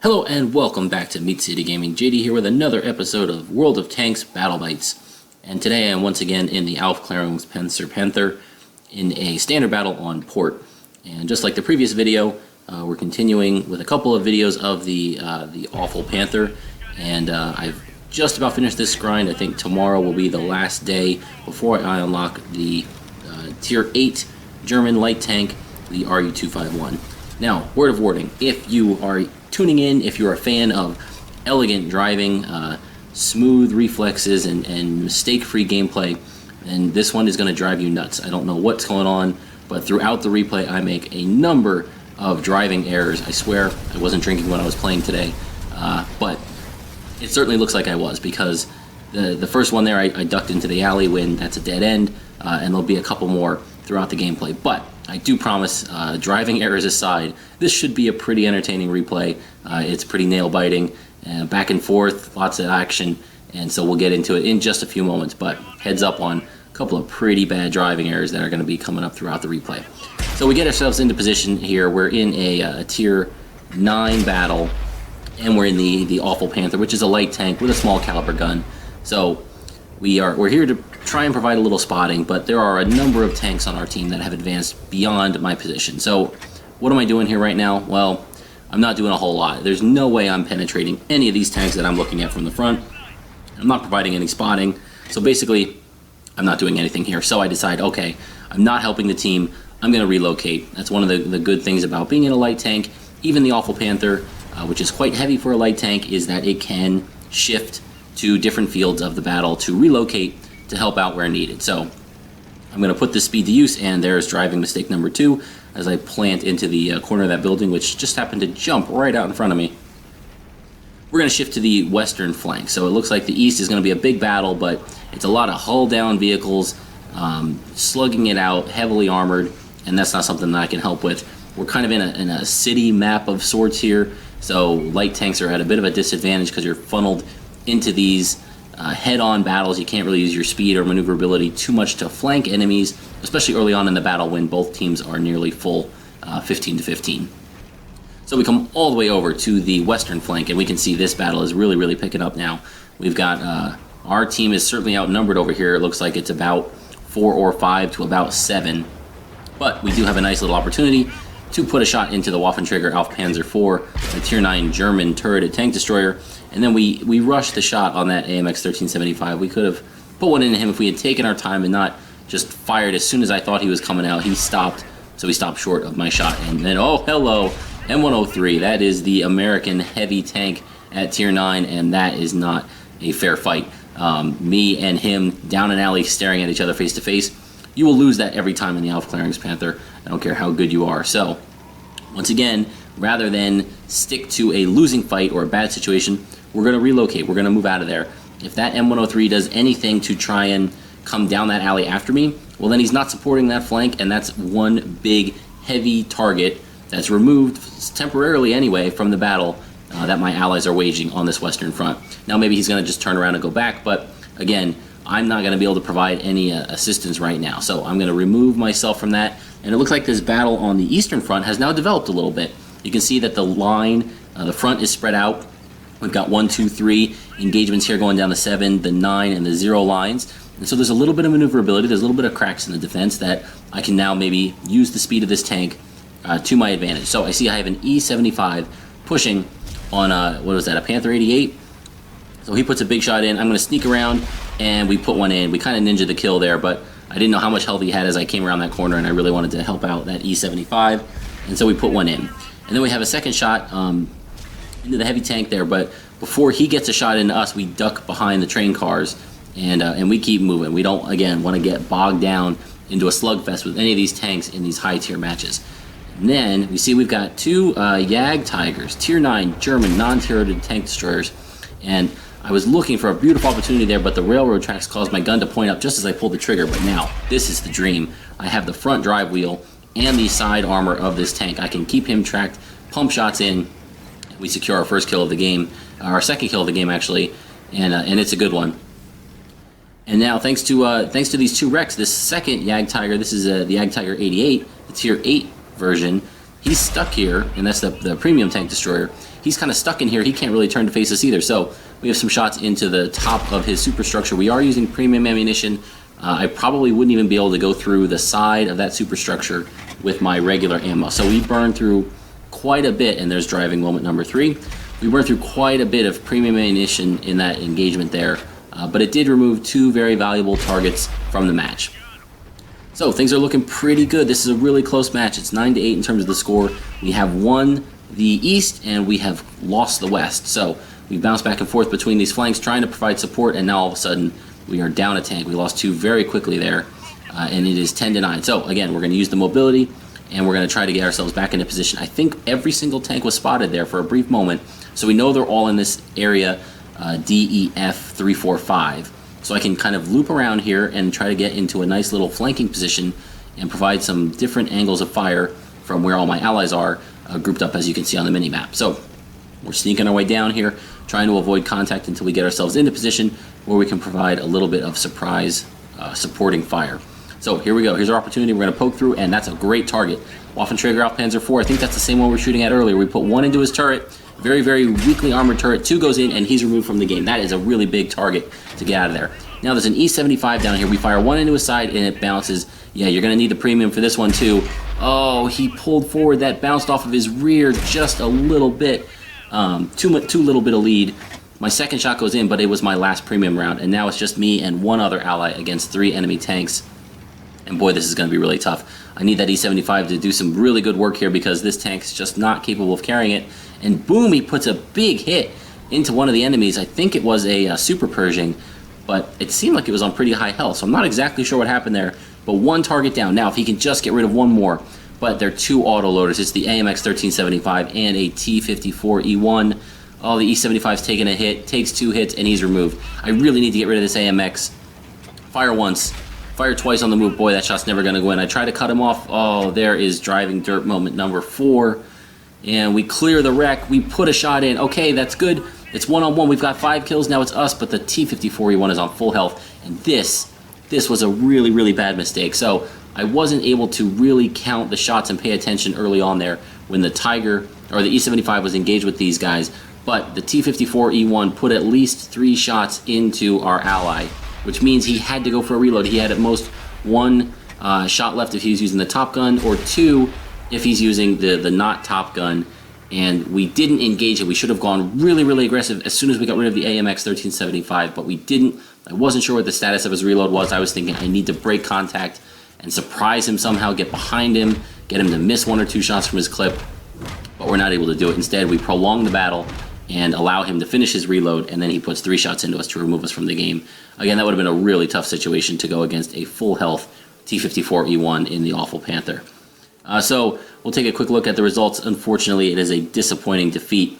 Hello and welcome back to Meat City Gaming. JD here with another episode of World of Tanks Battle Bites. And today I am once again in the Aufklarungspanzerpanther in a standard battle on port. And just like the previous video, we're continuing with a couple of videos of the awful Panther. And I've just about finished this grind. I think tomorrow will be the last day before I unlock the Tier VIII German light tank, the RU-251. Now, word of warning, if you are tuning in, if you're a fan of elegant driving, smooth reflexes, and mistake-free gameplay, then this one is going to drive you nuts. I don't know what's going on, but throughout the replay I make a number of driving errors. I swear I wasn't drinking when I was playing today, but it certainly looks like I was, because the first one there I ducked into the alley when that's a dead end, and there'll be a couple more throughout the gameplay. But I do promise, driving errors aside, this should be a pretty entertaining replay. It's pretty nail-biting, back and forth, lots of action, and so we'll get into it in just a few moments. But heads up on a couple of pretty bad driving errors that are going to be coming up throughout the replay. So we get ourselves into position here. We're in a Tier 9 battle, and we're in the awful Panther, which is a light tank with a small caliber gun. So we're here to try and provide a little spotting, but there are a number of tanks on our team that have advanced beyond my position. So what am I doing here right now? Well, I'm not doing a whole lot. There's no way I'm penetrating any of these tanks that I'm looking at from the front. I'm not providing any spotting. So basically, I'm not doing anything here. So I decide, okay, I'm not helping the team. I'm going to relocate. That's one of the good things about being in a light tank. Even the awful Panther, which is quite heavy for a light tank, is that it can shift to different fields of the battle to relocate to help out where needed. So I'm going to put this speed to use, and there's driving mistake number 2 as I plant into the corner of that building, which just happened to jump right out in front of me. We're going to shift to the western flank. So it looks like the east is going to be a big battle, but it's a lot of hull-down vehicles, slugging it out, heavily armored, and that's not something that I can help with. We're kind of in a city map of sorts here, so light tanks are at a bit of a disadvantage because you're funneled into these head-on battles. You can't really use your speed or maneuverability too much to flank enemies, especially early on in the battle when both teams are nearly full 15 to 15. So we come all the way over to the western flank, and we can see this battle is really picking up now. We've got our team is certainly outnumbered over here. It looks like it's about 4 or 5 to about 7, but we do have a nice little opportunity to put a shot into the Waffenträger Panzer IV, the Tier 9 German turreted tank destroyer, and then we rushed the shot on that AMX 1375. We could have put one into him if we had taken our time and not just fired as soon as I thought he was coming out. He stopped, so he stopped short of my shot. And then, oh, hello, M103. That is the American heavy tank at Tier 9, and that is not a fair fight. Me and him down an alley staring at each other face to face. You will lose that every time in the Aufklarungspanzerpanther. I don't care how good you are. So, once again, rather than stick to a losing fight or a bad situation, we're going to relocate. We're going to move out of there. If that M103 does anything to try and come down that alley after me, well, then he's not supporting that flank, and that's one big, heavy target that's removed temporarily anyway from the battle that my allies are waging on this western front. Now, maybe he's going to just turn around and go back, but again, I'm not going to be able to provide any assistance right now. So I'm going to remove myself from that. And it looks like this battle on the eastern front has now developed a little bit. You can see that the line, the front is spread out. We've got 1, 2, 3 engagements here going down the 7, the 9, and the 0 lines. And so there's a little bit of maneuverability. There's a little bit of cracks in the defense that I can now maybe use the speed of this tank to my advantage. So I see I have an E75 pushing on, what was that, a Panther 88? So he puts a big shot in. I'm going to sneak around, and we put one in. We kind of ninja the kill there, but I didn't know how much health he had as I came around that corner, and I really wanted to help out that E75, and so we put one in. And then we have a second shot into the heavy tank there, but before he gets a shot into us, we duck behind the train cars, and we keep moving. We don't, again, want to get bogged down into a slugfest with any of these tanks in these high-tier matches. And then we see we've got 2 Jagdtigers, Tier 9 German non-turreted tank destroyers, and I was looking for a beautiful opportunity there, but the railroad tracks caused my gun to point up just as I pulled the trigger. But now, this is the dream. I have the front drive wheel and the side armor of this tank. I can keep him tracked, pump shots in. We secure our first kill of the game, our second kill of the game actually, and it's a good one. And now, thanks to these 2 wrecks, this second Jagdtiger, this is the Jagdtiger 88, the Tier 8 version, he's stuck here, and that's the premium tank destroyer. He's kind of stuck in here. He can't really turn to face us either. So we have some shots into the top of his superstructure. We are using premium ammunition. I probably wouldn't even be able to go through the side of that superstructure with my regular ammo. So we burned through quite a bit, and there's driving moment number 3. We burned through quite a bit of premium ammunition in that engagement there, but it did remove 2 very valuable targets from the match. So things are looking pretty good. This is a really close match. It's 9-8 in terms of the score. We have won the East and we have lost the West. So we bounce back and forth between these flanks trying to provide support, and now all of a sudden we are down a tank. We lost 2 very quickly there, and it is 10-9. So again, we're going to use the mobility and we're going to try to get ourselves back into position. I think every single tank was spotted there for a brief moment, so we know they're all in this area DEF 345. So I can kind of loop around here and try to get into a nice little flanking position and provide some different angles of fire from where all my allies are grouped up, as you can see on the mini-map. So we're sneaking our way down here, trying to avoid contact until we get ourselves into position where we can provide a little bit of surprise supporting fire. So here we go. Here's our opportunity. We're going to poke through, and that's a great target. Waffenträger auf Panzer IV. I think that's the same one we were shooting at earlier. We put 1 into his turret. Very, very weakly armored turret. 2 goes in, and he's removed from the game. That is a really big target to get out of there. Now there's an E75 down here. We fire 1 into his side, and it bounces. Yeah, you're going to need the premium for this one, too. Oh, he pulled forward. That bounced off of his rear just a little bit. Too little bit of lead. My second shot goes in, but it was my last premium round, and now it's just me and 1 other ally against 3 enemy tanks. And boy, this is going to be really tough. I need that E75 to do some really good work here because this tank is just not capable of carrying it. And boom, he puts a big hit into one of the enemies. I think it was a Super Pershing, but it seemed like it was on pretty high health, so I'm not exactly sure what happened there. But 1 target down. Now, if he can just get rid of 1 more, but they're 2 autoloaders. It's the AMX 1375 and a T54E1. Oh, the E75's taking a hit, takes 2 hits, and he's removed. I really need to get rid of this AMX. Fire once. Fire twice on the move. Boy, that shot's never going to go in. I try to cut him off. Oh, there is driving dirt moment number 4. And we clear the wreck. We put a shot in. Okay, that's good. It's 1-on-1. We've got 5 kills. Now it's us, but the T54E1 is on full health. And this was a really, really bad mistake. So I wasn't able to really count the shots and pay attention early on there when the Tiger, or the E75 was engaged with these guys. But the T54E1 put at least 3 shots into our ally, which means he had to go for a reload. He had at most 1 shot left if he was using the top gun, or 2 if he's using the not top gun. And we didn't engage it. We should have gone really, really aggressive as soon as we got rid of the AMX 1375, but we didn't. I wasn't sure what the status of his reload was. I was thinking I need to break contact and surprise him somehow, get behind him, get him to miss 1 or 2 shots from his clip, but we're not able to do it. Instead, we prolong the battle and allow him to finish his reload, and then he puts 3 shots into us to remove us from the game. Again, that would have been a really tough situation to go against a full health T54E1 in the awful Panther. So we'll take a quick look at the results. Unfortunately, it is a disappointing defeat,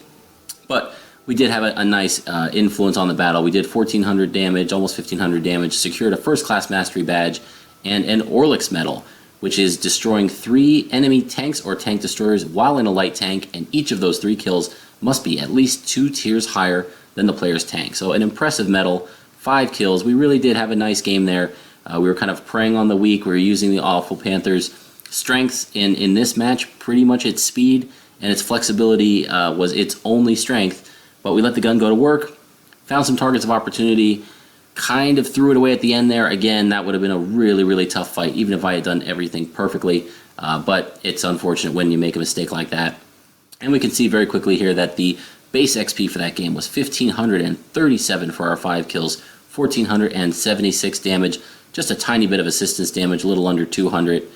but we did have a nice influence on the battle. We did 1,400 damage, almost 1,500 damage, secured a first-class mastery badge, and an Orlik's medal, which is destroying 3 enemy tanks or tank destroyers while in a light tank, and each of those 3 kills must be at least 2 tiers higher than the player's tank. So an impressive medal, 5 kills. We really did have a nice game there. We were kind of preying on the weak. We were using the awful Panthers' strengths in this match, pretty much its speed, and its flexibility was its only strength. But we let the gun go to work, found some targets of opportunity, kind of threw it away at the end there. Again, that would have been a really, really tough fight, even if I had done everything perfectly. But it's unfortunate when you make a mistake like that. And we can see very quickly here that the base XP for that game was 1,537 for our 5 kills, 1,476 damage, just a tiny bit of assistance damage, a little under 200.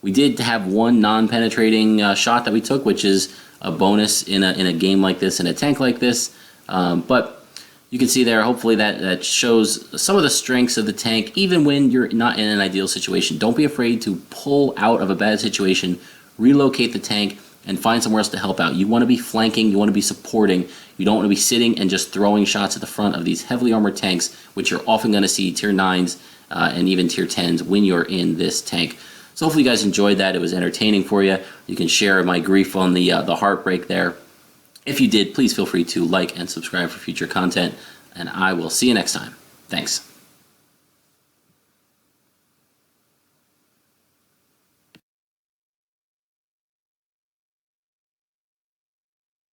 We did have 1 non-penetrating shot that we took, which is a bonus in a game like this, in a tank like this. But you can see there, hopefully that shows some of the strengths of the tank, even when you're not in an ideal situation. Don't be afraid to pull out of a bad situation, relocate the tank, and find somewhere else to help out. You want to be flanking, you want to be supporting, you don't want to be sitting and just throwing shots at the front of these heavily armored tanks, which you're often going to see tier 9s and even tier 10s when you're in this tank. So hopefully you guys enjoyed that. It was entertaining for you. You can share my grief on the heartbreak there. If you did, please feel free to like and subscribe for future content, and I will see you next time. Thanks.